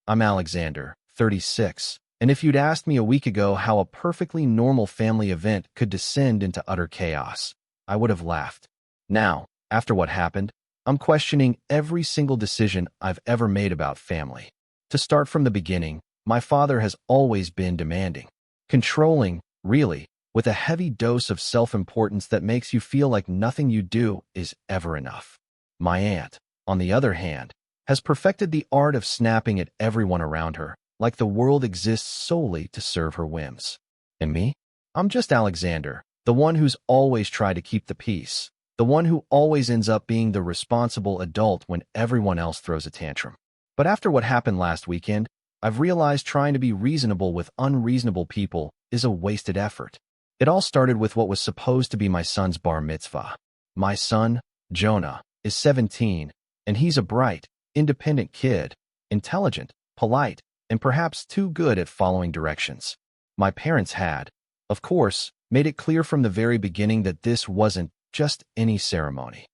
I'm Alexander, 36, and if you'd asked me a week ago how a perfectly normal family event could descend into utter chaos, I would have laughed. Now, after what happened, I'm questioning every single decision I've ever made about family. To start from the beginning, my father has always been demanding, controlling, really, with a heavy dose of self-importance that makes you feel like nothing you do is ever enough. My aunt, on the other hand, has perfected the art of snapping at everyone around her, like the world exists solely to serve her whims. And me? I'm just Alexander, the one who's always tried to keep the peace, the one who always ends up being the responsible adult when everyone else throws a tantrum. But after what happened last weekend, I've realized trying to be reasonable with unreasonable people is a wasted effort. It all started with what was supposed to be my son's bar mitzvah. My son, Jonah, is 17, and he's a bright, independent kid, intelligent, polite, and perhaps too good at following directions. My parents had, of course, made it clear from the very beginning that this wasn't just any ceremony.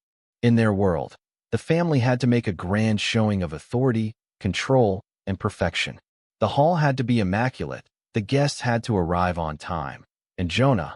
In their world, the family had to make a grand showing of authority, control, and perfection. The hall had to be immaculate, the guests had to arrive on time, and Jonah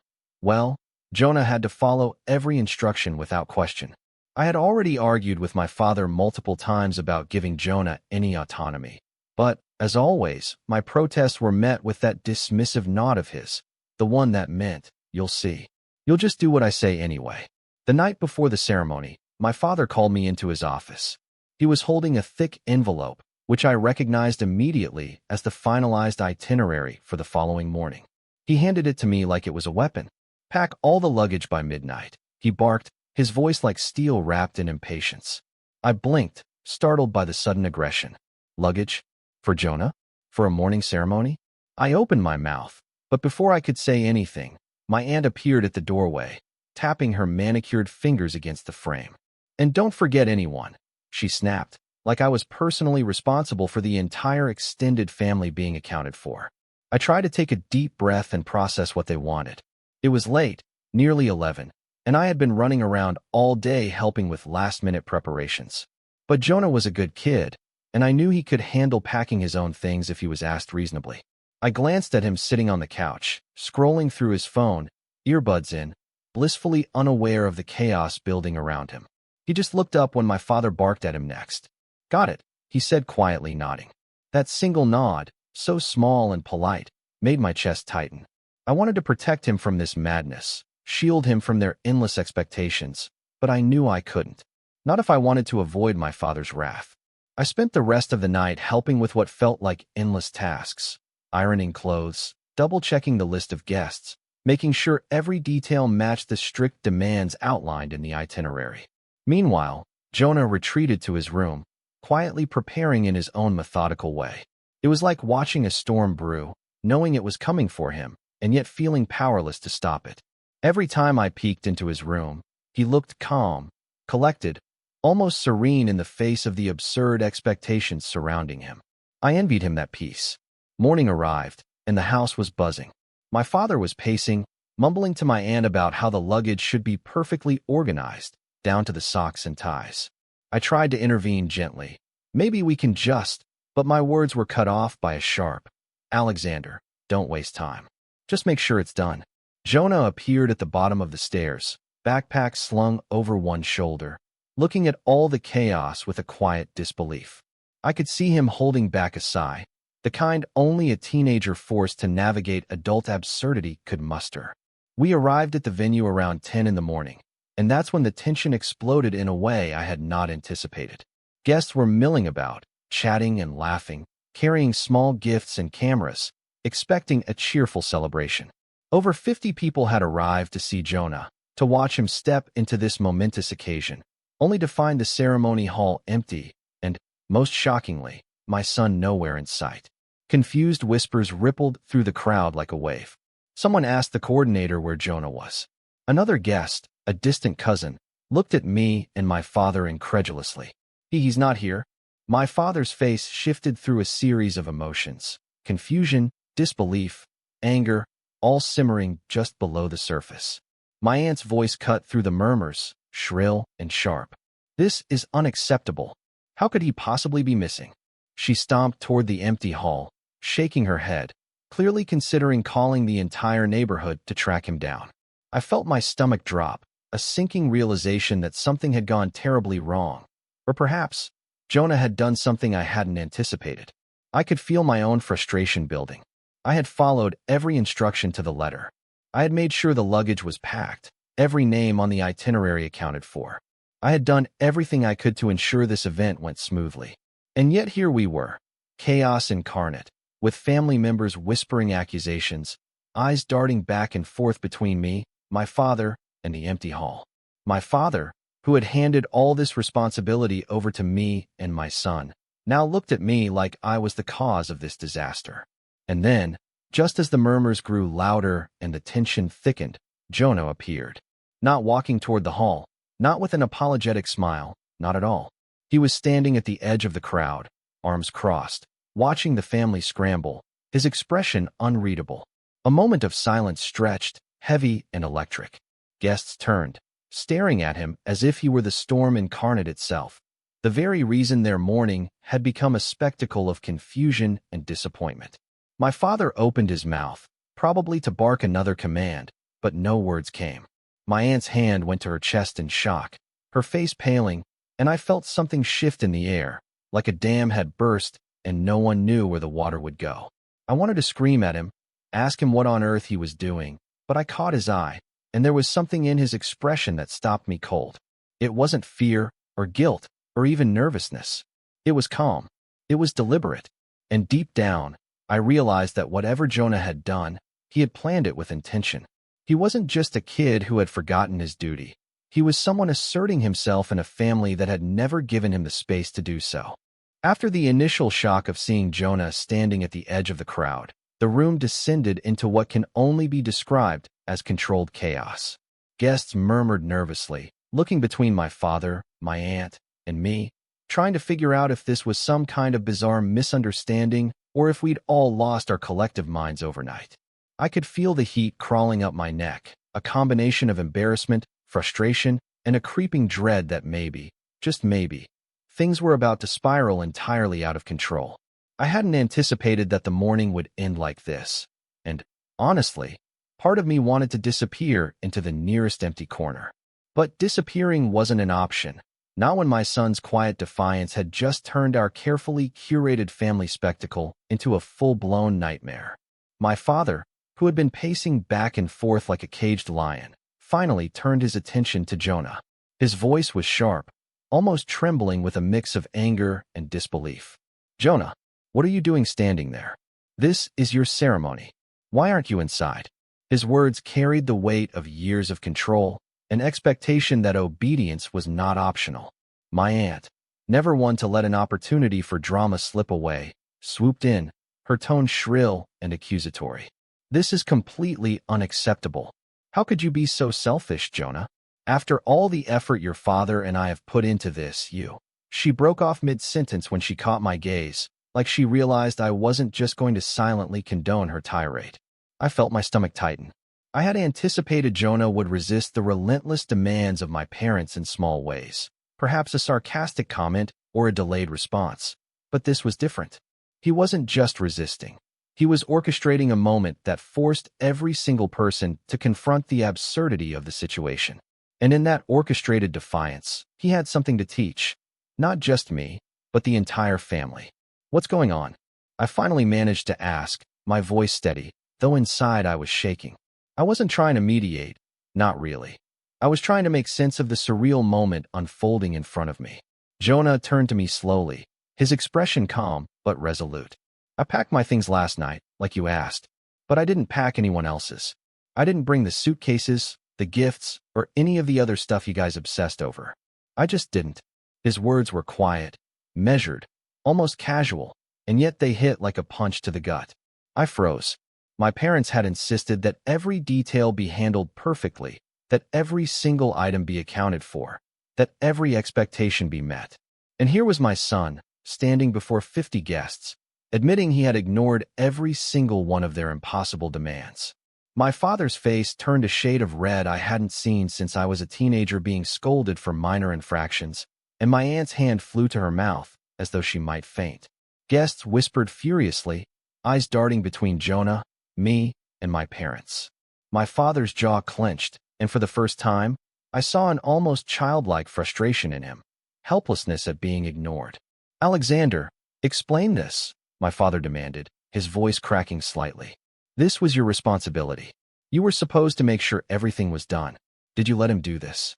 had to follow every instruction without question. I had already argued with my father multiple times about giving Jonah any autonomy. But, as always, my protests were met with that dismissive nod of his, the one that meant, "You'll see. You'll just do what I say anyway." The night before the ceremony, my father called me into his office. He was holding a thick envelope, which I recognized immediately as the finalized itinerary for the following morning. He handed it to me like it was a weapon. "Pack all the luggage by midnight," he barked, his voice like steel wrapped in impatience. I blinked, startled by the sudden aggression. Luggage? For Jonah? For a morning ceremony? I opened my mouth, but before I could say anything, my aunt appeared at the doorway, tapping her manicured fingers against the frame. "And don't forget anyone," she snapped, like I was personally responsible for the entire extended family being accounted for. I tried to take a deep breath and process what they wanted. It was late, nearly 11, and I had been running around all day helping with last-minute preparations. But Jonah was a good kid, and I knew he could handle packing his own things if he was asked reasonably. I glanced at him sitting on the couch, scrolling through his phone, earbuds in, blissfully unaware of the chaos building around him. He just looked up when my father barked at him next. "Got it," he said quietly, nodding. That single nod, so small and polite, made my chest tighten. I wanted to protect him from this madness, shield him from their endless expectations, but I knew I couldn't. Not if I wanted to avoid my father's wrath. I spent the rest of the night helping with what felt like endless tasks, ironing clothes, double-checking the list of guests, making sure every detail matched the strict demands outlined in the itinerary. Meanwhile, Jonah retreated to his room, quietly preparing in his own methodical way. It was like watching a storm brew, knowing it was coming for him, and yet feeling powerless to stop it. Every time I peeked into his room, he looked calm, collected, almost serene in the face of the absurd expectations surrounding him. I envied him that peace. Morning arrived, and the house was buzzing. My father was pacing, mumbling to my aunt about how the luggage should be perfectly organized, down to the socks and ties. I tried to intervene gently. "Maybe we can just," but my words were cut off by a sharp, "Alexander, don't waste time. Just make sure it's done." Jonah appeared at the bottom of the stairs, backpack slung over one shoulder, looking at all the chaos with a quiet disbelief. I could see him holding back a sigh, the kind only a teenager forced to navigate adult absurdity could muster. We arrived at the venue around 10 in the morning, and that's when the tension exploded in a way I had not anticipated. Guests were milling about, chatting and laughing, carrying small gifts and cameras, expecting a cheerful celebration. Over 50 people had arrived to see Jonah, to watch him step into this momentous occasion, only to find the ceremony hall empty and, most shockingly, my son nowhere in sight. Confused whispers rippled through the crowd like a wave. Someone asked the coordinator where Jonah was. Another guest, a distant cousin, looked at me and my father incredulously. He's not here." My father's face shifted through a series of emotions: confusion, disbelief, anger, all simmering just below the surface. My aunt's voice cut through the murmurs, shrill and sharp. "This is unacceptable. How could he possibly be missing?" She stomped toward the empty hall, shaking her head, clearly considering calling the entire neighborhood to track him down. I felt my stomach drop, a sinking realization that something had gone terribly wrong. Or perhaps, Jonah had done something I hadn't anticipated. I could feel my own frustration building. I had followed every instruction to the letter. I had made sure the luggage was packed, every name on the itinerary accounted for. I had done everything I could to ensure this event went smoothly. And yet here we were, chaos incarnate, with family members whispering accusations, eyes darting back and forth between me, my father, and the empty hall. My father, who had handed all this responsibility over to me and my son, now looked at me like I was the cause of this disaster. And then, just as the murmurs grew louder and the tension thickened, Jonah appeared. Not walking toward the hall, not with an apologetic smile, not at all. He was standing at the edge of the crowd, arms crossed, watching the family scramble, his expression unreadable. A moment of silence stretched, heavy and electric. Guests turned, staring at him as if he were the storm incarnate itself. The very reason their mourning had become a spectacle of confusion and disappointment. My father opened his mouth, probably to bark another command, but no words came. My aunt's hand went to her chest in shock, her face paling, and I felt something shift in the air, like a dam had burst and no one knew where the water would go. I wanted to scream at him, ask him what on earth he was doing, but I caught his eye, and there was something in his expression that stopped me cold. It wasn't fear or guilt or even nervousness. It was calm. It was deliberate. And deep down, I realized that whatever Jonah had done, he had planned it with intention. He wasn't just a kid who had forgotten his duty. He was someone asserting himself in a family that had never given him the space to do so. After the initial shock of seeing Jonah standing at the edge of the crowd, the room descended into what can only be described as controlled chaos. Guests murmured nervously, looking between my father, my aunt, and me, trying to figure out if this was some kind of bizarre misunderstanding or if we'd all lost our collective minds overnight. I could feel the heat crawling up my neck, a combination of embarrassment, frustration, and a creeping dread that maybe, just maybe, things were about to spiral entirely out of control. I hadn't anticipated that the morning would end like this, and, honestly, part of me wanted to disappear into the nearest empty corner. But disappearing wasn't an option, not when my son's quiet defiance had just turned our carefully curated family spectacle into a full-blown nightmare. My father, who had been pacing back and forth like a caged lion, finally turned his attention to Jonah. His voice was sharp, almost trembling with a mix of anger and disbelief. "Jonah, what are you doing standing there? This is your ceremony. Why aren't you inside?" His words carried the weight of years of control, an expectation that obedience was not optional. My aunt, never one to let an opportunity for drama slip away, swooped in, her tone shrill and accusatory. "This is completely unacceptable. How could you be so selfish, Jonah? After all the effort your father and I have put into this, you..." She broke off mid-sentence when she caught my gaze, like she realized I wasn't just going to silently condone her tirade. I felt my stomach tighten. I had anticipated Jonah would resist the relentless demands of my parents in small ways, perhaps a sarcastic comment or a delayed response. But this was different. He wasn't just resisting. He was orchestrating a moment that forced every single person to confront the absurdity of the situation. And in that orchestrated defiance, he had something to teach. Not just me, but the entire family. "What's going on?" I finally managed to ask, my voice steady, though inside I was shaking. I wasn't trying to mediate, not really. I was trying to make sense of the surreal moment unfolding in front of me. Jonah turned to me slowly, his expression calm but resolute. "I packed my things last night, like you asked, but I didn't pack anyone else's. I didn't bring the suitcases, the gifts, or any of the other stuff you guys obsessed over. I just didn't." His words were quiet, measured, almost casual, and yet they hit like a punch to the gut. I froze. My parents had insisted that every detail be handled perfectly, that every single item be accounted for, that every expectation be met. And here was my son, standing before 50 guests, admitting he had ignored every single one of their impossible demands. My father's face turned a shade of red I hadn't seen since I was a teenager being scolded for minor infractions, and my aunt's hand flew to her mouth as though she might faint. Guests whispered furiously, eyes darting between Jonah, me, and my parents. My father's jaw clenched, and for the first time, I saw an almost childlike frustration in him, helplessness at being ignored. "Alexander, explain this," my father demanded, his voice cracking slightly. "This was your responsibility. You were supposed to make sure everything was done. Did you let him do this?"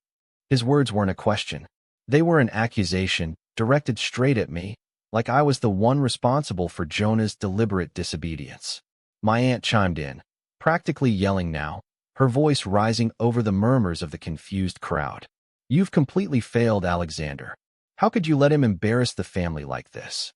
His words weren't a question. They were an accusation, directed straight at me, like I was the one responsible for Jonah's deliberate disobedience. My aunt chimed in, practically yelling now, her voice rising over the murmurs of the confused crowd. "You've completely failed, Alexander. How could you let him embarrass the family like this?"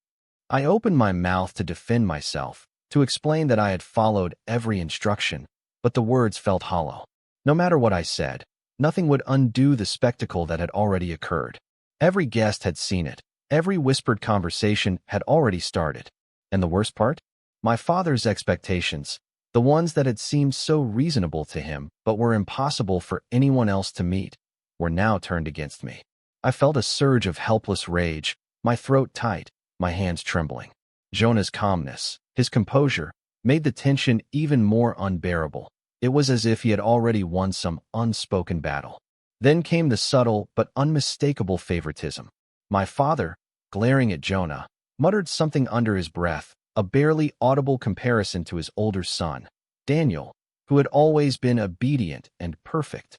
I opened my mouth to defend myself, to explain that I had followed every instruction, but the words felt hollow. No matter what I said, nothing would undo the spectacle that had already occurred. Every guest had seen it. Every whispered conversation had already started. And the worst part? My father's expectations, the ones that had seemed so reasonable to him but were impossible for anyone else to meet, were now turned against me. I felt a surge of helpless rage, my throat tight, my hands trembling. Jonah's calmness, his composure, made the tension even more unbearable. It was as if he had already won some unspoken battle. Then came the subtle but unmistakable favoritism. My father, glaring at Jonah, muttered something under his breath, a barely audible comparison to his older son, Daniel, who had always been obedient and perfect.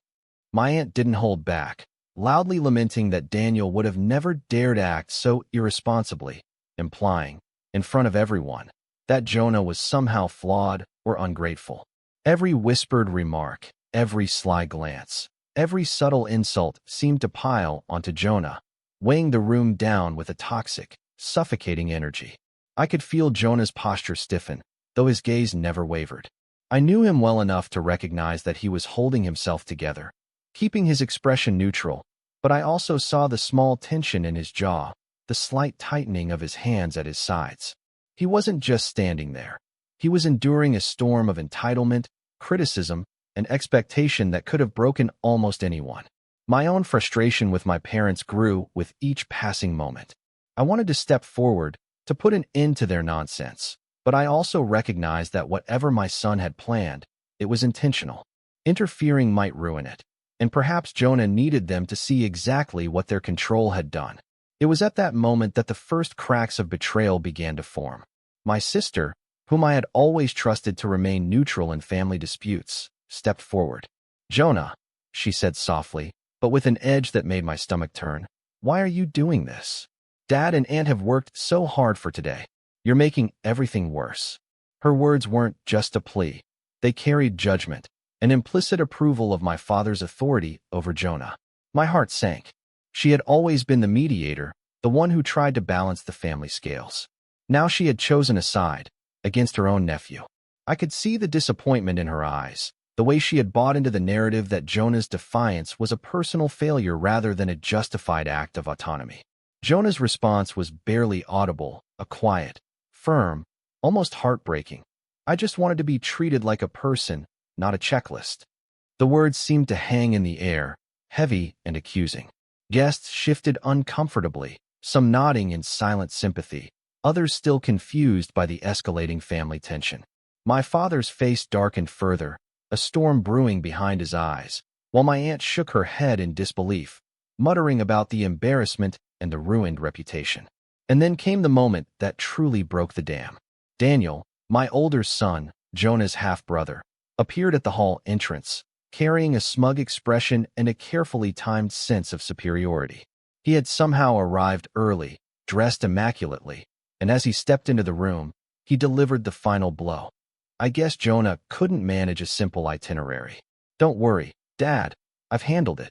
My aunt didn't hold back, loudly lamenting that Daniel would have never dared act so irresponsibly, implying, in front of everyone, that Jonah was somehow flawed or ungrateful. Every whispered remark, every sly glance, every subtle insult seemed to pile onto Jonah, weighing the room down with a toxic, suffocating energy. I could feel Jonah's posture stiffen, though his gaze never wavered. I knew him well enough to recognize that he was holding himself together, keeping his expression neutral, but I also saw the small tension in his jaw, the slight tightening of his hands at his sides. He wasn't just standing there. He was enduring a storm of entitlement, criticism, and expectation that could have broken almost anyone. My own frustration with my parents grew with each passing moment. I wanted to step forward, to put an end to their nonsense, but I also recognized that whatever my son had planned, it was intentional. Interfering might ruin it, and perhaps Jonah needed them to see exactly what their control had done. It was at that moment that the first cracks of betrayal began to form. My sister, whom I had always trusted to remain neutral in family disputes, stepped forward. "Jonah," she said softly, but with an edge that made my stomach turn, "why are you doing this? Dad and Aunt have worked so hard for today. You're making everything worse." Her words weren't just a plea. They carried judgment, an implicit approval of my father's authority over Jonah. My heart sank. She had always been the mediator, the one who tried to balance the family scales. Now she had chosen a side, against her own nephew. I could see the disappointment in her eyes, the way she had bought into the narrative that Jonah's defiance was a personal failure rather than a justified act of autonomy. Jonah's response was barely audible, a quiet, firm, almost heartbreaking. "I just wanted to be treated like a person, not a checklist." The words seemed to hang in the air, heavy and accusing. Guests shifted uncomfortably, some nodding in silent sympathy, others still confused by the escalating family tension. My father's face darkened further, a storm brewing behind his eyes, while my aunt shook her head in disbelief, muttering about the embarrassment and the ruined reputation. And then came the moment that truly broke the dam. Daniel, my older son, Jonah's half-brother, appeared at the hall entrance, carrying a smug expression and a carefully timed sense of superiority. He had somehow arrived early, dressed immaculately, and as he stepped into the room, he delivered the final blow. I guess Jonah couldn't manage a simple itinerary. "Don't worry, Dad, I've handled it."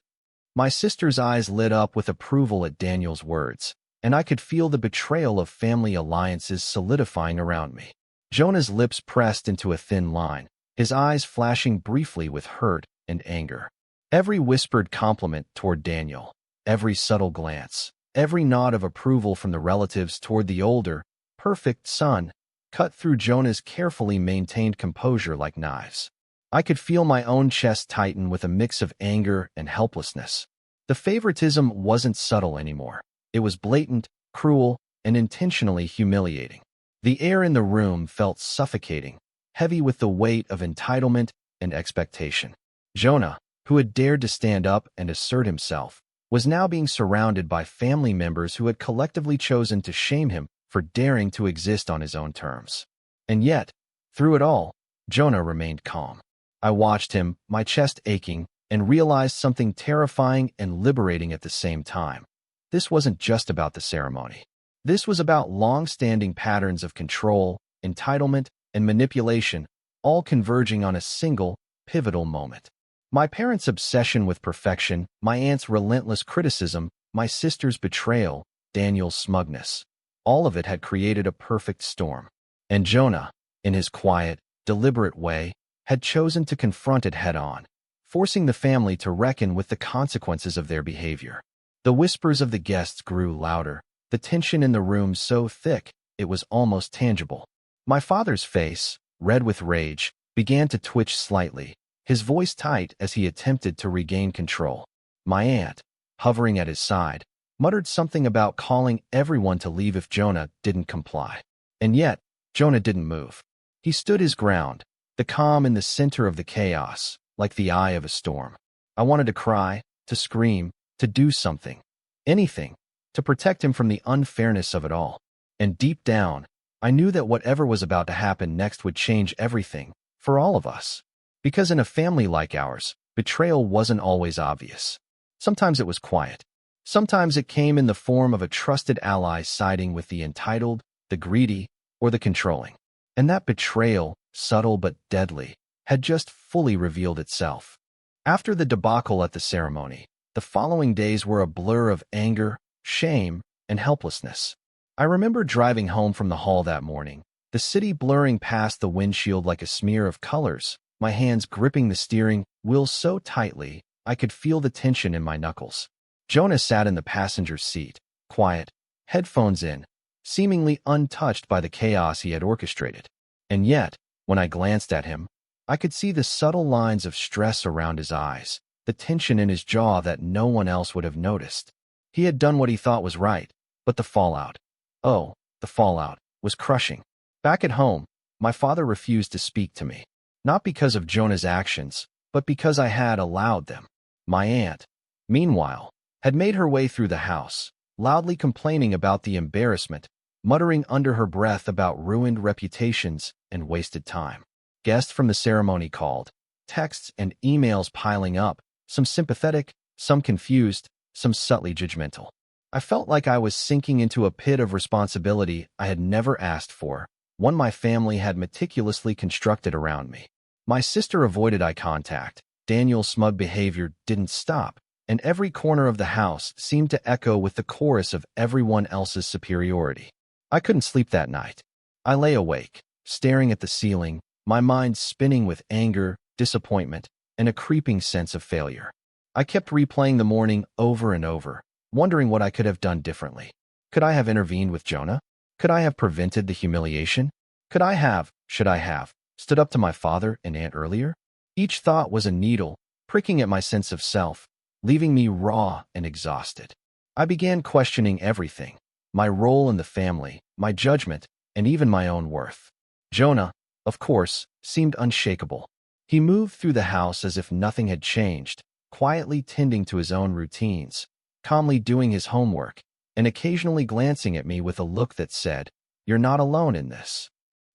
My sister's eyes lit up with approval at Daniel's words, and I could feel the betrayal of family alliances solidifying around me. Jonah's lips pressed into a thin line, his eyes flashing briefly with hurt and anger. Every whispered compliment toward Daniel, every subtle glance, every nod of approval from the relatives toward the older, perfect son, cut through Jonah's carefully maintained composure like knives. I could feel my own chest tighten with a mix of anger and helplessness. The favoritism wasn't subtle anymore. It was blatant, cruel, and intentionally humiliating. The air in the room felt suffocating, heavy with the weight of entitlement and expectation. Jonah, who had dared to stand up and assert himself, was now being surrounded by family members who had collectively chosen to shame him for daring to exist on his own terms. And yet, through it all, Jonah remained calm. I watched him, my chest aching, and realized something terrifying and liberating at the same time. This wasn't just about the ceremony. This was about long-standing patterns of control, entitlement, and manipulation, all converging on a single, pivotal moment. My parents' obsession with perfection, my aunt's relentless criticism, my sister's betrayal, Daniel's smugness. All of it had created a perfect storm. And Jonah, in his quiet, deliberate way, had chosen to confront it head-on, forcing the family to reckon with the consequences of their behavior. The whispers of the guests grew louder, the tension in the room so thick it was almost tangible. My father's face, red with rage, began to twitch slightly, his voice tight as he attempted to regain control. My aunt, hovering at his side, muttered something about calling everyone to leave if Jonah didn't comply. And yet, Jonah didn't move. He stood his ground, the calm in the center of the chaos, like the eye of a storm. I wanted to cry, to scream, to do something, anything, to protect him from the unfairness of it all. And deep down, I knew that whatever was about to happen next would change everything, for all of us. Because in a family like ours, betrayal wasn't always obvious. Sometimes it was quiet. Sometimes it came in the form of a trusted ally siding with the entitled, the greedy, or the controlling. And that betrayal, subtle but deadly, had just fully revealed itself. After the debacle at the ceremony, the following days were a blur of anger, shame, and helplessness. I remember driving home from the hall that morning, the city blurring past the windshield like a smear of colors, my hands gripping the steering wheel so tightly I could feel the tension in my knuckles. Jonah sat in the passenger seat, quiet, headphones in, seemingly untouched by the chaos he had orchestrated. And yet, when I glanced at him, I could see the subtle lines of stress around his eyes, the tension in his jaw that no one else would have noticed. He had done what he thought was right, but the fallout, was crushing. Back at home, my father refused to speak to me. Not because of Jonah's actions, but because I had allowed them. My aunt, meanwhile, had made her way through the house, loudly complaining about the embarrassment, muttering under her breath about ruined reputations and wasted time. Guests from the ceremony called, texts and emails piling up, some sympathetic, some confused, some subtly judgmental. I felt like I was sinking into a pit of responsibility I had never asked for, one my family had meticulously constructed around me. My sister avoided eye contact, Daniel's smug behavior didn't stop, and every corner of the house seemed to echo with the chorus of everyone else's superiority. I couldn't sleep that night. I lay awake, staring at the ceiling, my mind spinning with anger, disappointment, and a creeping sense of failure. I kept replaying the morning over and over, wondering what I could have done differently. Could I have intervened with Jonah? Could I have prevented the humiliation? Should I have, stood up to my father and aunt earlier? Each thought was a needle, pricking at my sense of self, leaving me raw and exhausted. I began questioning everything, my role in the family, my judgment, and even my own worth. Jonah, of course, seemed unshakable. He moved through the house as if nothing had changed, quietly tending to his own routines, calmly doing his homework, and occasionally glancing at me with a look that said, "You're not alone in this."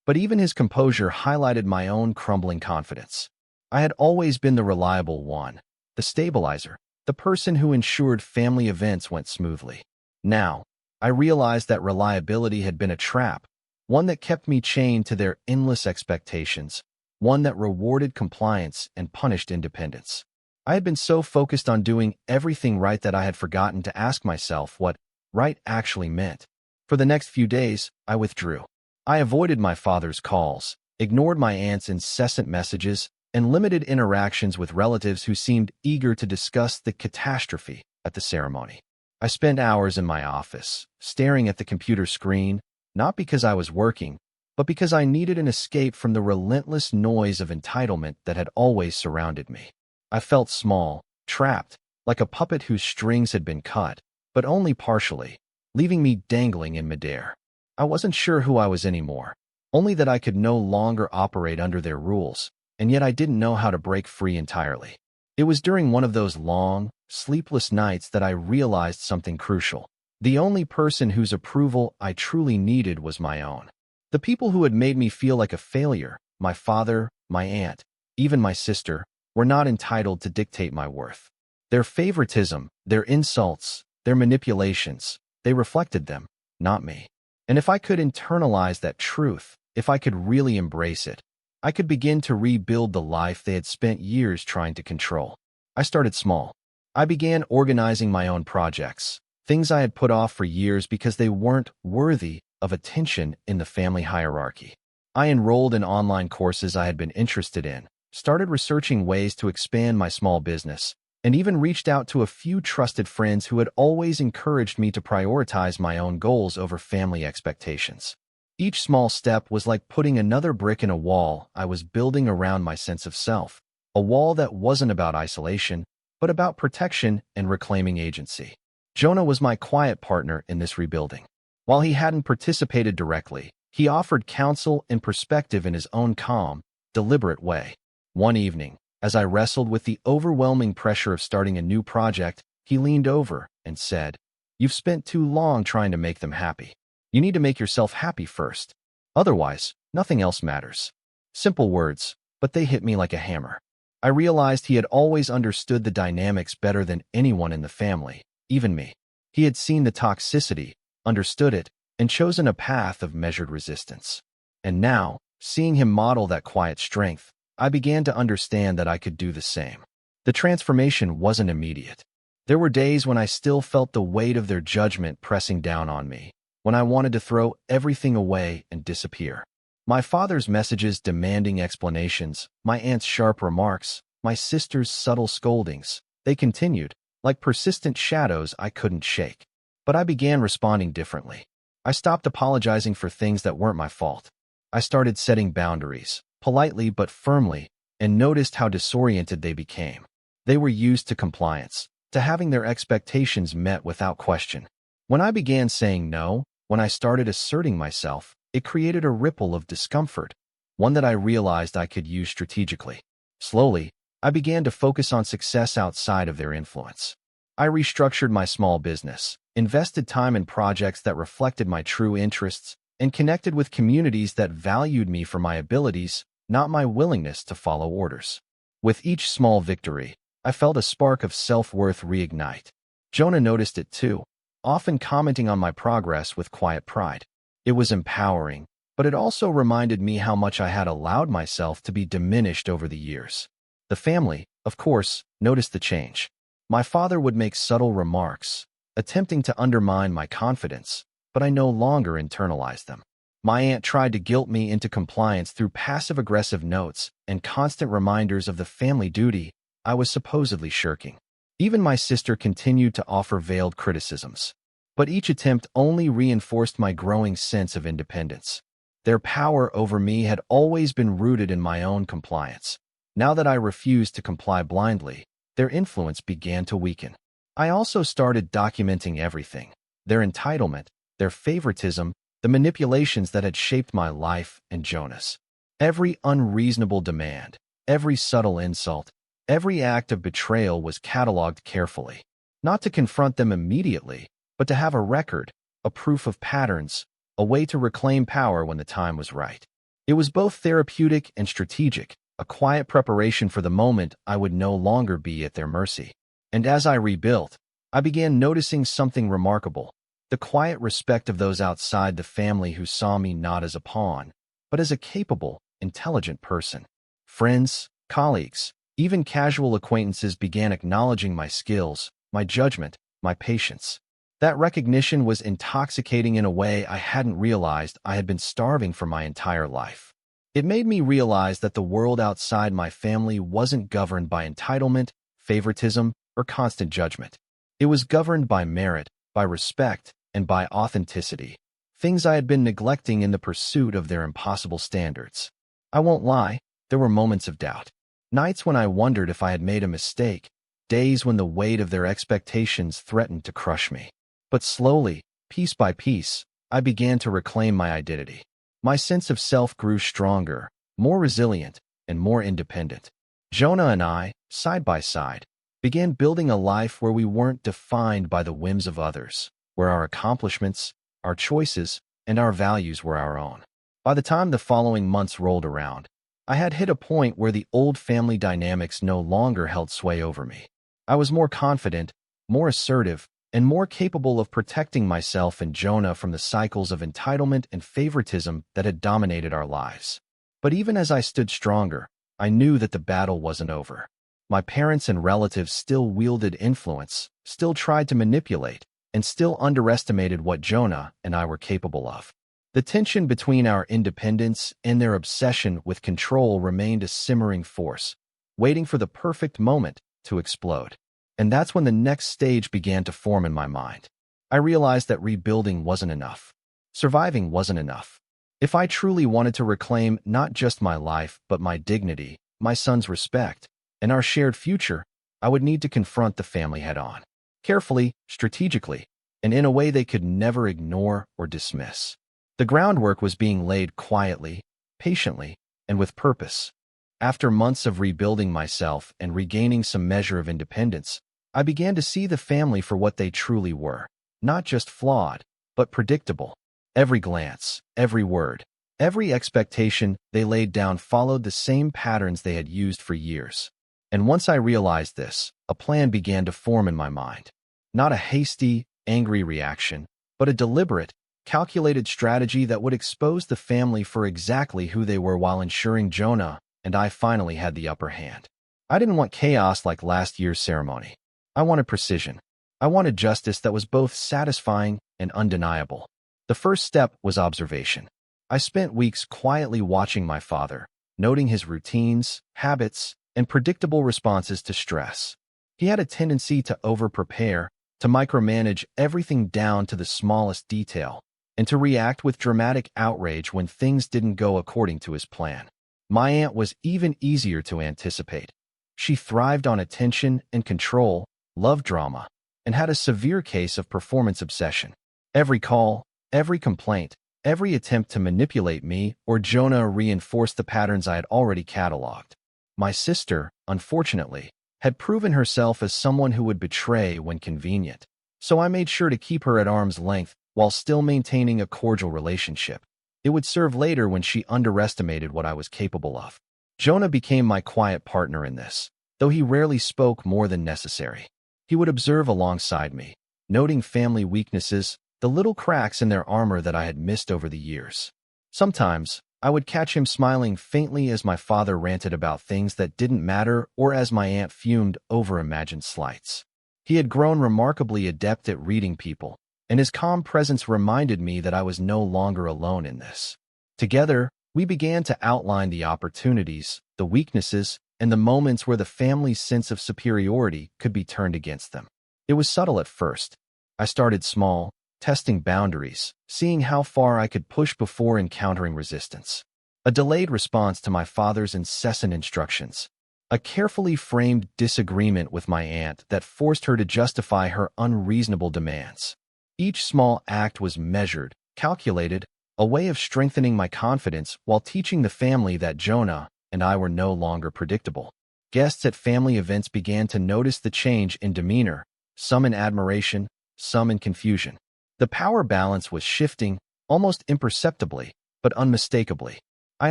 But even his composure highlighted my own crumbling confidence. I had always been the reliable one, the stabilizer, the person who ensured family events went smoothly. Now, I realized that reliability had been a trap, one that kept me chained to their endless expectations, one that rewarded compliance and punished independence. I had been so focused on doing everything right that I had forgotten to ask myself what right actually meant. For the next few days, I withdrew. I avoided my father's calls, ignored my aunt's incessant messages, and limited interactions with relatives who seemed eager to discuss the catastrophe at the ceremony. I spent hours in my office, staring at the computer screen, not because I was working, but because I needed an escape from the relentless noise of entitlement that had always surrounded me. I felt small, trapped, like a puppet whose strings had been cut, but only partially, leaving me dangling in midair. I wasn't sure who I was anymore, only that I could no longer operate under their rules, and yet I didn't know how to break free entirely. It was during one of those long, sleepless nights that I realized something crucial. The only person whose approval I truly needed was my own. The people who had made me feel like a failure, my father, my aunt, even my sister, were not entitled to dictate my worth. Their favoritism, their insults, their manipulations, they reflected them, not me. And if I could internalize that truth, if I could really embrace it, I could begin to rebuild the life they had spent years trying to control. I started small. I began organizing my own projects, things I had put off for years because they weren't worthy of attention in the family hierarchy. I enrolled in online courses I had been interested in, started researching ways to expand my small business, and even reached out to a few trusted friends who had always encouraged me to prioritize my own goals over family expectations. Each small step was like putting another brick in a wall I was building around my sense of self, a wall that wasn't about isolation, but about protection and reclaiming agency. Jonah was my quiet partner in this rebuilding. While he hadn't participated directly, he offered counsel and perspective in his own calm, deliberate way. One evening, as I wrestled with the overwhelming pressure of starting a new project, he leaned over and said, "You've spent too long trying to make them happy. You need to make yourself happy first. Otherwise, nothing else matters." Simple words, but they hit me like a hammer. I realized he had always understood the dynamics better than anyone in the family, even me. He had seen the toxicity, understood it, and chosen a path of measured resistance. And now, seeing him model that quiet strength, I began to understand that I could do the same. The transformation wasn't immediate. There were days when I still felt the weight of their judgment pressing down on me, when I wanted to throw everything away and disappear. My father's messages demanding explanations, my aunt's sharp remarks, my sister's subtle scoldings, they continued, like persistent shadows I couldn't shake. But I began responding differently. I stopped apologizing for things that weren't my fault. I started setting boundaries, politely but firmly, and noticed how disoriented they became. They were used to compliance, to having their expectations met without question. When I began saying no, when I started asserting myself, it created a ripple of discomfort, one that I realized I could use strategically. Slowly, I began to focus on success outside of their influence. I restructured my small business, invested time in projects that reflected my true interests, and connected with communities that valued me for my abilities, not my willingness to follow orders. With each small victory, I felt a spark of self-worth reignite. Jonah noticed it too, often commenting on my progress with quiet pride. It was empowering, but it also reminded me how much I had allowed myself to be diminished over the years. The family, of course, noticed the change. My father would make subtle remarks, attempting to undermine my confidence, but I no longer internalized them. My aunt tried to guilt me into compliance through passive-aggressive notes and constant reminders of the family duty I was supposedly shirking. Even my sister continued to offer veiled criticisms, but each attempt only reinforced my growing sense of independence. Their power over me had always been rooted in my own compliance. Now that I refused to comply blindly, their influence began to weaken. I also started documenting everything: their entitlement, their favoritism, the manipulations that had shaped my life and Jonah's. Every unreasonable demand, every subtle insult, every act of betrayal was cataloged carefully, not to confront them immediately, but to have a record, a proof of patterns, a way to reclaim power when the time was right. It was both therapeutic and strategic, a quiet preparation for the moment I would no longer be at their mercy. And as I rebuilt, I began noticing something remarkable: the quiet respect of those outside the family who saw me not as a pawn, but as a capable, intelligent person. Friends, colleagues, even casual acquaintances began acknowledging my skills, my judgment, my patience. That recognition was intoxicating in a way I hadn't realized I had been starving for my entire life. It made me realize that the world outside my family wasn't governed by entitlement, favoritism, or constant judgment. It was governed by merit, by respect, and by authenticity, things I had been neglecting in the pursuit of their impossible standards. I won't lie, there were moments of doubt. Nights when I wondered if I had made a mistake, days when the weight of their expectations threatened to crush me. But slowly, Piece by piece, I began to reclaim my identity. My sense of self grew stronger, more resilient, and more independent. Jonah and I, side by side, began building a life where we weren't defined by the whims of others, where our accomplishments, our choices, and our values were our own. By the time the following months rolled around, I had hit a point where the old family dynamics no longer held sway over me. I was more confident, more assertive, and more capable of protecting myself and Jonah from the cycles of entitlement and favoritism that had dominated our lives. But even as I stood stronger, I knew that the battle wasn't over. My parents and relatives still wielded influence, still tried to manipulate, and still underestimated what Jonah and I were capable of. The tension between our independence and their obsession with control remained a simmering force, waiting for the perfect moment to explode. And that's when the next stage began to form in my mind. I realized that rebuilding wasn't enough. Surviving wasn't enough. If I truly wanted to reclaim not just my life, but my dignity, my son's respect, and our shared future, I would need to confront the family head-on. Carefully, strategically, and in a way they could never ignore or dismiss. The groundwork was being laid quietly, patiently, and with purpose. After months of rebuilding myself and regaining some measure of independence, I began to see the family for what they truly were, not just flawed, but predictable. Every glance, every word, every expectation they laid down followed the same patterns they had used for years. And once I realized this, a plan began to form in my mind. Not a hasty, angry reaction, but a deliberate, calculated strategy that would expose the family for exactly who they were while ensuring Jonah and I finally had the upper hand. I didn't want chaos like last year's ceremony. I wanted precision. I wanted justice that was both satisfying and undeniable. The first step was observation. I spent weeks quietly watching my father, noting his routines, habits, and predictable responses to stress. He had a tendency to over-prepare, to micromanage everything down to the smallest detail, and to react with dramatic outrage when things didn't go according to his plan. My aunt was even easier to anticipate. She thrived on attention and control, loved drama, and had a severe case of performance obsession. Every call, every complaint, every attempt to manipulate me or Jonah reinforced the patterns I had already cataloged. My sister, unfortunately, had proven herself as someone who would betray when convenient, so I made sure to keep her at arm's length while still maintaining a cordial relationship. It would serve later when she underestimated what I was capable of. Jonah became my quiet partner in this, though he rarely spoke more than necessary. He would observe alongside me, noting family weaknesses, the little cracks in their armor that I had missed over the years. Sometimes, I would catch him smiling faintly as my father ranted about things that didn't matter or as my aunt fumed over imagined slights. He had grown remarkably adept at reading people, and his calm presence reminded me that I was no longer alone in this. Together, we began to outline the opportunities, the weaknesses, and the moments where the family's sense of superiority could be turned against them. It was subtle at first. I started small, testing boundaries, seeing how far I could push before encountering resistance. A delayed response to my father's incessant instructions. A carefully framed disagreement with my aunt that forced her to justify her unreasonable demands. Each small act was measured, calculated, a way of strengthening my confidence while teaching the family that Jonah and I were no longer predictable. Guests at family events began to notice the change in demeanor, some in admiration, some in confusion. The power balance was shifting, almost imperceptibly, but unmistakably. I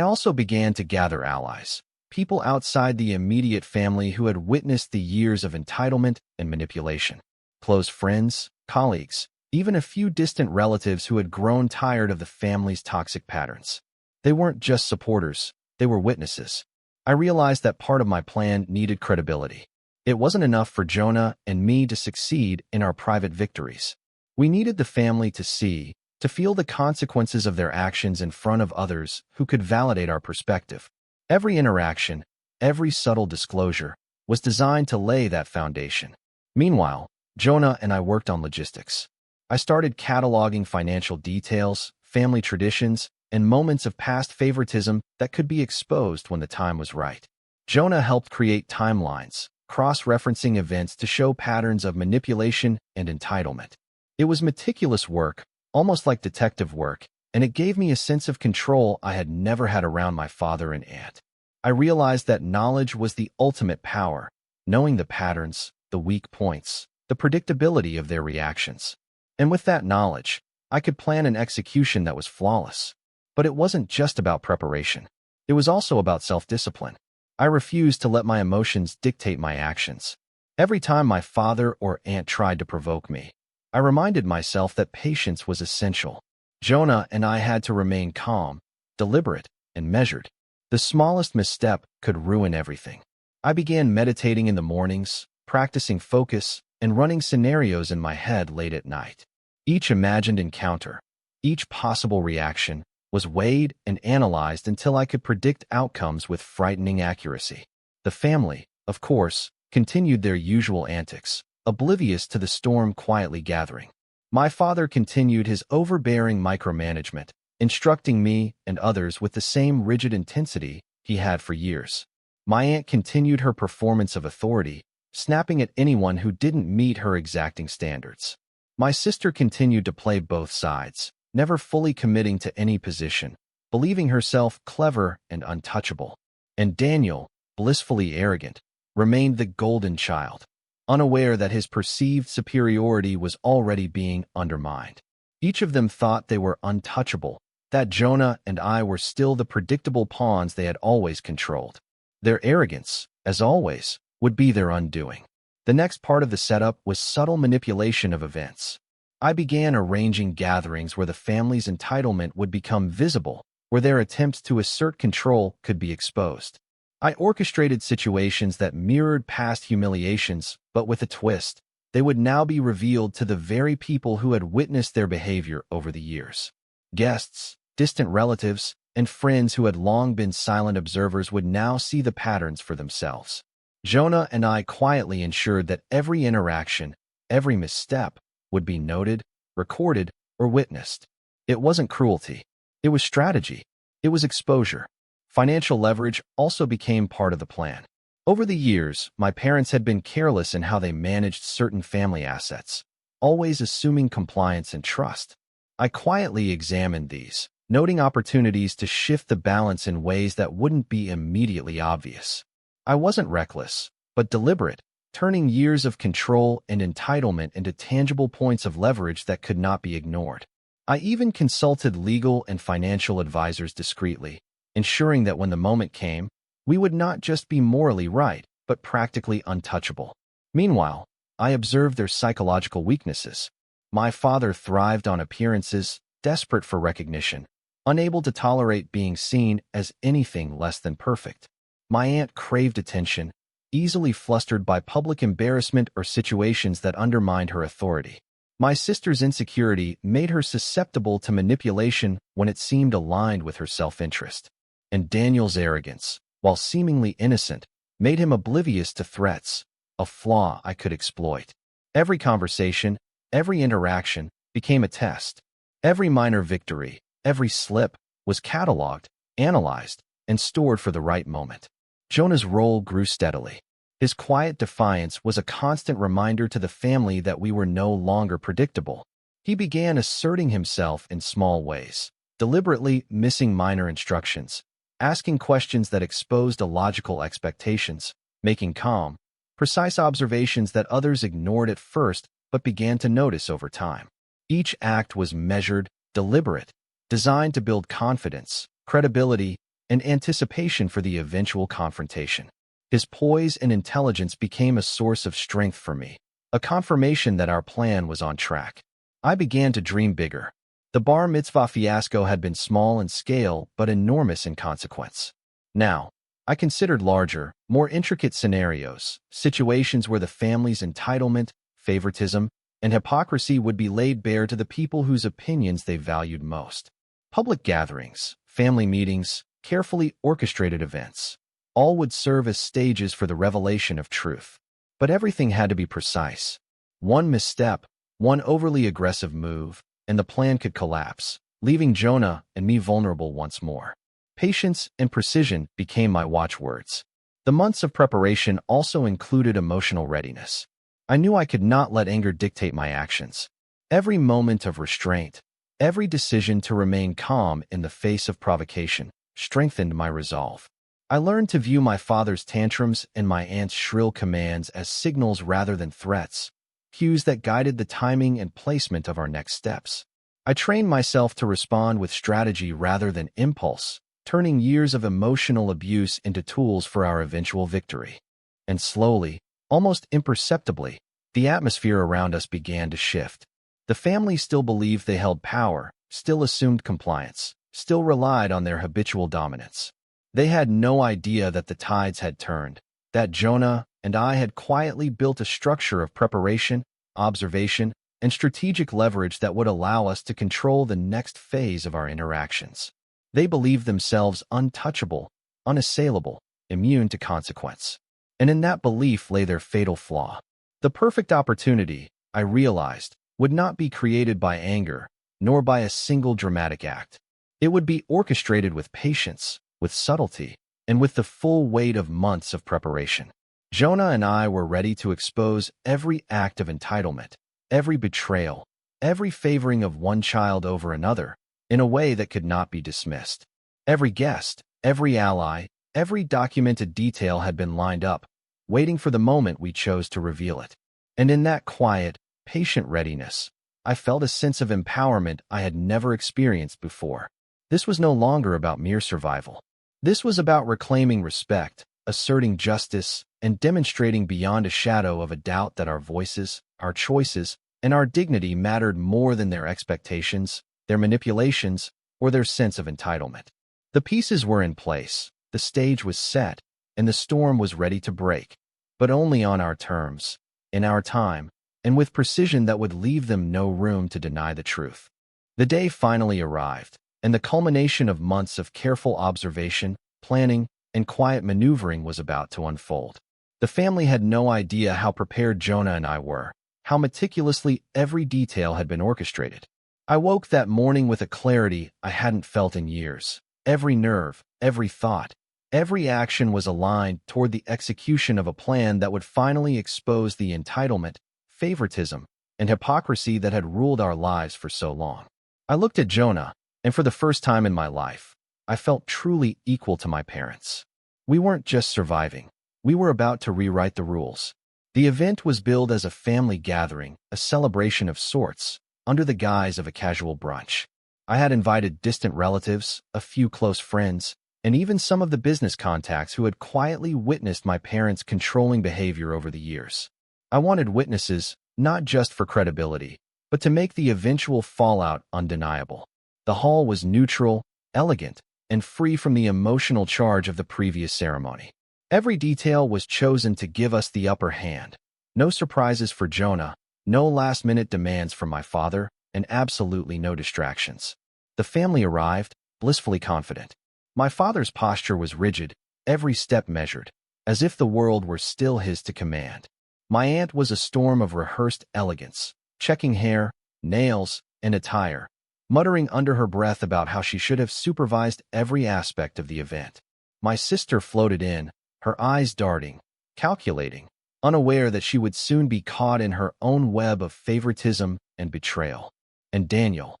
also began to gather allies, people outside the immediate family who had witnessed the years of entitlement and manipulation. Close friends, colleagues, even a few distant relatives who had grown tired of the family's toxic patterns. They weren't just supporters, they were witnesses. I realized that part of my plan needed credibility. It wasn't enough for Jonah and me to succeed in our private victories. We needed the family to see, to feel the consequences of their actions in front of others who could validate our perspective. Every interaction, every subtle disclosure, was designed to lay that foundation. Meanwhile, Jonah and I worked on logistics. I started cataloging financial details, family traditions, and moments of past favoritism that could be exposed when the time was right. Jonah helped create timelines, cross-referencing events to show patterns of manipulation and entitlement. It was meticulous work, almost like detective work, and it gave me a sense of control I had never had around my father and aunt. I realized that knowledge was the ultimate power, knowing the patterns, the weak points, the predictability of their reactions. And with that knowledge, I could plan an execution that was flawless. But it wasn't just about preparation. It was also about self-discipline. I refused to let my emotions dictate my actions. Every time my father or aunt tried to provoke me, I reminded myself that patience was essential. Jonah and I had to remain calm, deliberate, and measured. The smallest misstep could ruin everything. I began meditating in the mornings, practicing focus, and running scenarios in my head late at night. Each imagined encounter, each possible reaction, was weighed and analyzed until I could predict outcomes with frightening accuracy. The family, of course, continued their usual antics, oblivious to the storm quietly gathering. My father continued his overbearing micromanagement, instructing me and others with the same rigid intensity he had for years. My aunt continued her performance of authority, snapping at anyone who didn't meet her exacting standards. My sister continued to play both sides, never fully committing to any position, believing herself clever and untouchable. And Daniel, blissfully arrogant, remained the golden child, unaware that his perceived superiority was already being undermined. Each of them thought they were untouchable, that Jonah and I were still the predictable pawns they had always controlled. Their arrogance, as always, would be their undoing. The next part of the setup was subtle manipulation of events. I began arranging gatherings where the family's entitlement would become visible, where their attempts to assert control could be exposed. I orchestrated situations that mirrored past humiliations, but with a twist. They would now be revealed to the very people who had witnessed their behavior over the years. Guests, distant relatives, and friends who had long been silent observers would now see the patterns for themselves. Jonah and I quietly ensured that every interaction, every misstep, would be noted, recorded, or witnessed. It wasn't cruelty. It was strategy. It was exposure. Financial leverage also became part of the plan. Over the years, my parents had been careless in how they managed certain family assets, always assuming compliance and trust. I quietly examined these, noting opportunities to shift the balance in ways that wouldn't be immediately obvious. I wasn't reckless, but deliberate, turning years of control and entitlement into tangible points of leverage that could not be ignored. I even consulted legal and financial advisors discreetly, ensuring that when the moment came, we would not just be morally right, but practically untouchable. Meanwhile, I observed their psychological weaknesses. My father thrived on appearances, desperate for recognition, unable to tolerate being seen as anything less than perfect. My aunt craved attention, easily flustered by public embarrassment or situations that undermined her authority. My sister's insecurity made her susceptible to manipulation when it seemed aligned with her self-interest. And Daniel's arrogance, while seemingly innocent, made him oblivious to threats, a flaw I could exploit. Every conversation, every interaction became a test. Every minor victory, every slip, was cataloged, analyzed, and stored for the right moment. Jonah's role grew steadily. His quiet defiance was a constant reminder to the family that we were no longer predictable. He began asserting himself in small ways, deliberately missing minor instructions, asking questions that exposed illogical expectations, making calm, precise observations that others ignored at first but began to notice over time. Each act was measured, deliberate, designed to build confidence, credibility, and anticipation for the eventual confrontation. His poise and intelligence became a source of strength for me, a confirmation that our plan was on track. I began to dream bigger. The bar mitzvah fiasco had been small in scale but enormous in consequence. Now, I considered larger, more intricate scenarios, situations where the family's entitlement, favoritism, and hypocrisy would be laid bare to the people whose opinions they valued most. Public gatherings, family meetings, carefully orchestrated events, all would serve as stages for the revelation of truth. But everything had to be precise. One misstep, one overly aggressive move, and the plan could collapse, leaving Jonah and me vulnerable once more. Patience and precision became my watchwords. The months of preparation also included emotional readiness. I knew I could not let anger dictate my actions. Every moment of restraint, every decision to remain calm in the face of provocation, strengthened my resolve. I learned to view my father's tantrums and my aunt's shrill commands as signals rather than threats, cues that guided the timing and placement of our next steps. I trained myself to respond with strategy rather than impulse, turning years of emotional abuse into tools for our eventual victory. And slowly, almost imperceptibly, the atmosphere around us began to shift. The family still believed they held power, still assumed compliance, still relied on their habitual dominance. They had no idea that the tides had turned, that Jonah and I had quietly built a structure of preparation, observation, and strategic leverage that would allow us to control the next phase of our interactions. They believed themselves untouchable, unassailable, immune to consequence. And in that belief lay their fatal flaw. The perfect opportunity, I realized, would not be created by anger, nor by a single dramatic act. It would be orchestrated with patience, with subtlety, and with the full weight of months of preparation. Jonah and I were ready to expose every act of entitlement, every betrayal, every favoring of one child over another, in a way that could not be dismissed. Every guest, every ally, every documented detail had been lined up, waiting for the moment we chose to reveal it. And in that quiet, patient readiness, I felt a sense of empowerment I had never experienced before. This was no longer about mere survival. This was about reclaiming respect, asserting justice, and demonstrating beyond a shadow of a doubt that our voices, our choices, and our dignity mattered more than their expectations, their manipulations, or their sense of entitlement. The pieces were in place, the stage was set, and the storm was ready to break, but only on our terms, in our time, and with precision that would leave them no room to deny the truth. The day finally arrived, and the culmination of months of careful observation, planning, and quiet maneuvering was about to unfold. The family had no idea how prepared Jonah and I were, how meticulously every detail had been orchestrated. I woke that morning with a clarity I hadn't felt in years. Every nerve, every thought, every action was aligned toward the execution of a plan that would finally expose the entitlement, favoritism, and hypocrisy that had ruled our lives for so long. I looked at Jonah, and for the first time in my life, I felt truly equal to my parents. We weren't just surviving. We were about to rewrite the rules. The event was billed as a family gathering, a celebration of sorts, under the guise of a casual brunch. I had invited distant relatives, a few close friends, and even some of the business contacts who had quietly witnessed my parents' controlling behavior over the years. I wanted witnesses, not just for credibility, but to make the eventual fallout undeniable. The hall was neutral, elegant, and free from the emotional charge of the previous ceremony. Every detail was chosen to give us the upper hand. No surprises for Jonah, no last-minute demands from my father, and absolutely no distractions. The family arrived, blissfully confident. My father's posture was rigid, every step measured, as if the world were still his to command. My aunt was a storm of rehearsed elegance, checking hair, nails, and attire, muttering under her breath about how she should have supervised every aspect of the event. My sister floated in, her eyes darting, calculating, unaware that she would soon be caught in her own web of favoritism and betrayal. And Daniel,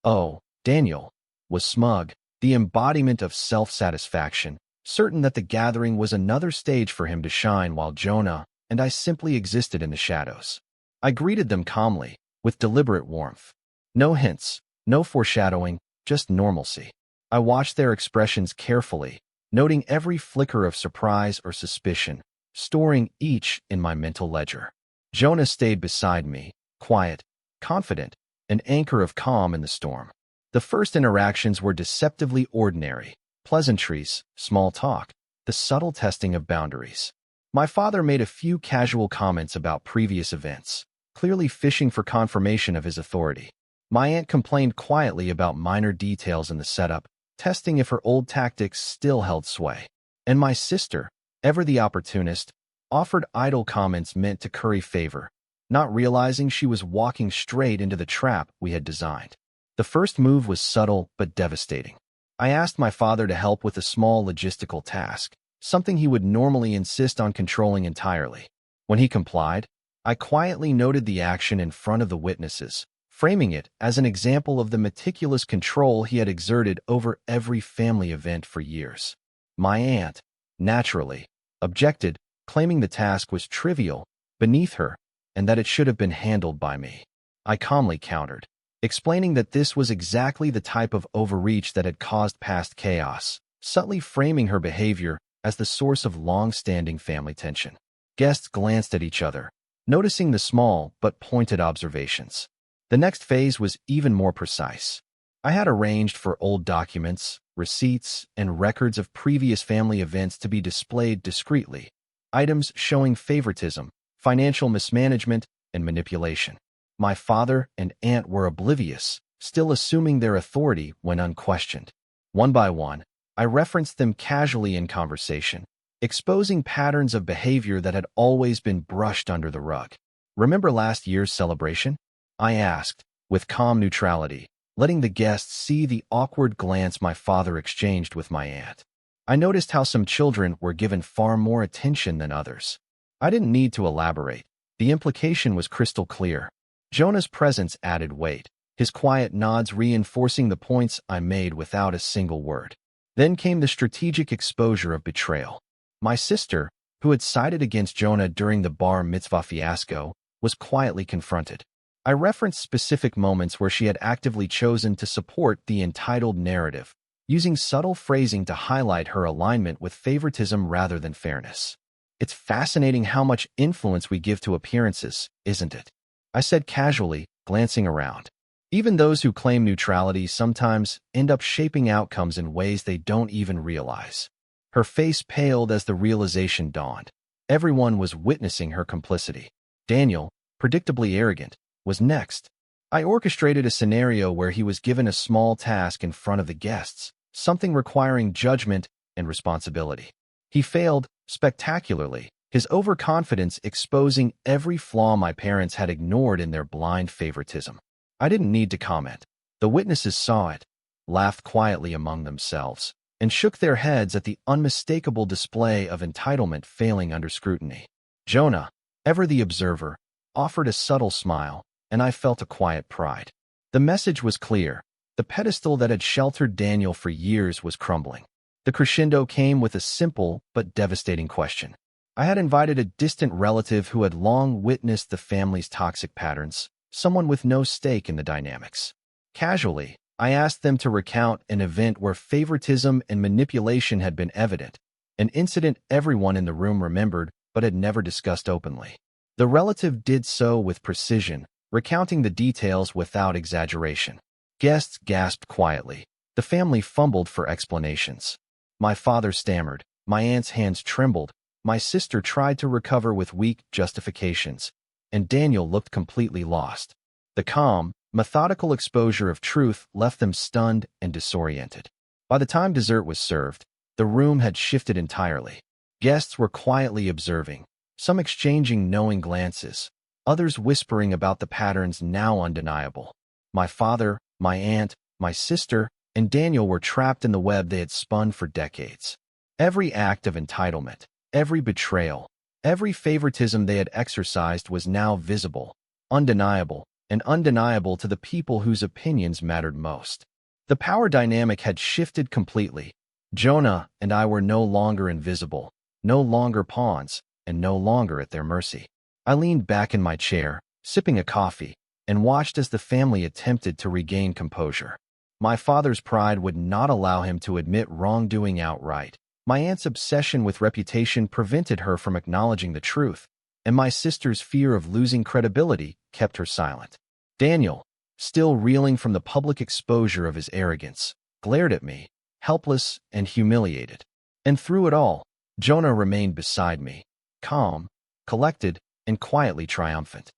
was smug, the embodiment of self-satisfaction, certain that the gathering was another stage for him to shine while Jonah and I simply existed in the shadows. I greeted them calmly, with deliberate warmth. No hints, no foreshadowing, just normalcy. I watched their expressions carefully, noting every flicker of surprise or suspicion, storing each in my mental ledger. Jonah stayed beside me, quiet, confident, an anchor of calm in the storm. The first interactions were deceptively ordinary, pleasantries, small talk, the subtle testing of boundaries. My father made a few casual comments about previous events, clearly fishing for confirmation of his authority. My aunt complained quietly about minor details in the setup, testing if her old tactics still held sway. And my sister, ever the opportunist, offered idle comments meant to curry favor, not realizing she was walking straight into the trap we had designed. The first move was subtle but devastating. I asked my father to help with a small logistical task, something he would normally insist on controlling entirely. When he complied, I quietly noted the action in front of the witnesses, framing it as an example of the meticulous control he had exerted over every family event for years. My aunt, naturally, objected, claiming the task was trivial, beneath her, and that it should have been handled by me. I calmly countered, explaining that this was exactly the type of overreach that had caused past chaos, subtly framing her behavior as the source of long-standing family tension. Guests glanced at each other, noticing the small but pointed observations. The next phase was even more precise. I had arranged for old documents, receipts, and records of previous family events to be displayed discreetly, items showing favoritism, financial mismanagement, and manipulation. My father and aunt were oblivious, still assuming their authority when unquestioned. One by one, I referenced them casually in conversation, exposing patterns of behavior that had always been brushed under the rug. "Remember last year's celebration?" I asked, with calm neutrality, letting the guests see the awkward glance my father exchanged with my aunt. I noticed how some children were given far more attention than others. I didn't need to elaborate. The implication was crystal clear. Jonah's presence added weight, his quiet nods reinforcing the points I made without a single word. Then came the strategic exposure of betrayal. My sister, who had sided against Jonah during the bar mitzvah fiasco, was quietly confronted. I referenced specific moments where she had actively chosen to support the entitled narrative, using subtle phrasing to highlight her alignment with favoritism rather than fairness. "It's fascinating how much influence we give to appearances, isn't it?" I said casually, glancing around. Even those who claim neutrality sometimes end up shaping outcomes in ways they don't even realize. Her face paled as the realization dawned. Everyone was witnessing her complicity. Daniel, predictably arrogant, was next. I orchestrated a scenario where he was given a small task in front of the guests, something requiring judgment and responsibility. He failed spectacularly, his overconfidence exposing every flaw my parents had ignored in their blind favoritism. I didn't need to comment. The witnesses saw it, laughed quietly among themselves, and shook their heads at the unmistakable display of entitlement failing under scrutiny. Jonah, ever the observer, offered a subtle smile, and I felt a quiet pride. The message was clear. The pedestal that had sheltered Daniel for years was crumbling. The crescendo came with a simple but devastating question. I had invited a distant relative who had long witnessed the family's toxic patterns, someone with no stake in the dynamics. Casually, I asked them to recount an event where favoritism and manipulation had been evident, an incident everyone in the room remembered but had never discussed openly. The relative did so with precision, recounting the details without exaggeration. Guests gasped quietly. The family fumbled for explanations. My father stammered. My aunt's hands trembled. My sister tried to recover with weak justifications, and Daniel looked completely lost. The calm, methodical exposure of truth left them stunned and disoriented. By the time dessert was served, the room had shifted entirely. Guests were quietly observing, some exchanging knowing glances, others whispering about the patterns now undeniable. My father, my aunt, my sister, and Daniel were trapped in the web they had spun for decades. Every act of entitlement, every betrayal, every favoritism they had exercised was now visible, undeniable, and undeniable to the people whose opinions mattered most. The power dynamic had shifted completely. Jonah and I were no longer invisible, no longer pawns, and no longer at their mercy. I leaned back in my chair, sipping a coffee, and watched as the family attempted to regain composure. My father's pride would not allow him to admit wrongdoing outright. My aunt's obsession with reputation prevented her from acknowledging the truth, and my sister's fear of losing credibility kept her silent. Daniel, still reeling from the public exposure of his arrogance, glared at me, helpless and humiliated. And through it all, Jonah remained beside me, calm, collected, and quietly triumphant.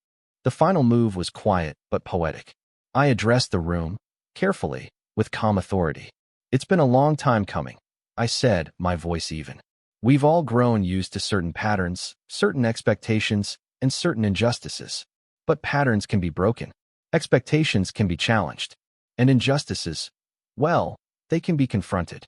The final move was quiet but poetic. I addressed the room, carefully, with calm authority. "It's been a long time coming," I said, my voice even. "We've all grown used to certain patterns, certain expectations, and certain injustices. But patterns can be broken. Expectations can be challenged. And injustices, well, they can be confronted."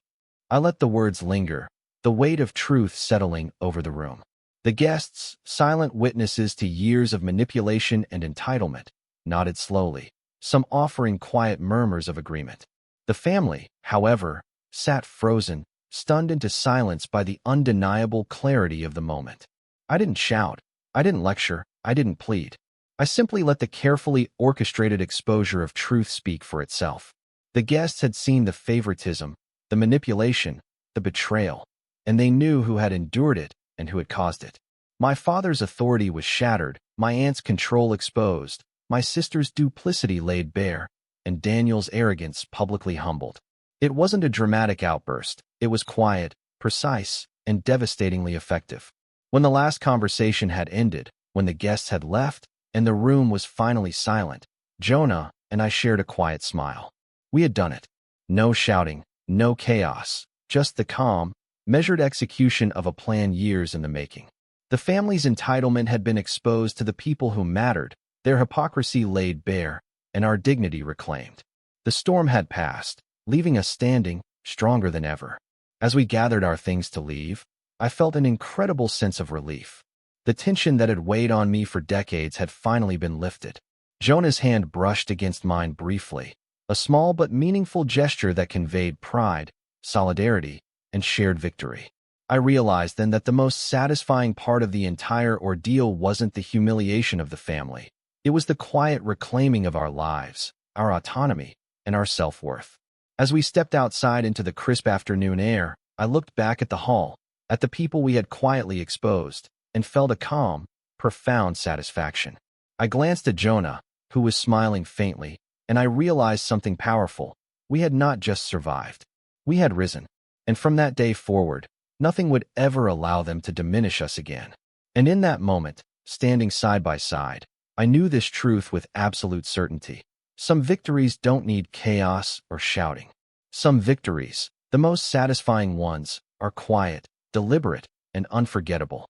I let the words linger, the weight of truth settling over the room. The guests, silent witnesses to years of manipulation and entitlement, nodded slowly. some offering quiet murmurs of agreement. The family, however, sat frozen, stunned into silence by the undeniable clarity of the moment. I didn't shout. I didn't lecture. I didn't plead. I simply let the carefully orchestrated exposure of truth speak for itself. The guests had seen the favoritism, the manipulation, the betrayal, and they knew who had endured it and who had caused it. My father's authority was shattered, my aunt's control exposed, my sister's duplicity laid bare, and Daniel's arrogance publicly humbled. It wasn't a dramatic outburst. It was quiet, precise, and devastatingly effective. When the last conversation had ended, when the guests had left, and the room was finally silent, Jonah and I shared a quiet smile. We had done it. No shouting, no chaos, just the calm, measured execution of a plan years in the making. The family's entitlement had been exposed to the people who mattered, their hypocrisy laid bare, and our dignity reclaimed. The storm had passed, leaving us standing, stronger than ever. As we gathered our things to leave, I felt an incredible sense of relief. The tension that had weighed on me for decades had finally been lifted. Jonah's hand brushed against mine briefly, a small but meaningful gesture that conveyed pride, solidarity, and shared victory. I realized then that the most satisfying part of the entire ordeal wasn't the humiliation of the family. It was the quiet reclaiming of our lives, our autonomy, and our self-worth. As we stepped outside into the crisp afternoon air, I looked back at the hall, at the people we had quietly exposed, and felt a calm, profound satisfaction. I glanced at Jonah, who was smiling faintly, and I realized something powerful. We had not just survived. We had risen. And from that day forward, nothing would ever allow them to diminish us again. And in that moment, standing side by side, I knew this truth with absolute certainty. Some victories don't need chaos or shouting. Some victories, the most satisfying ones, are quiet, deliberate, and unforgettable.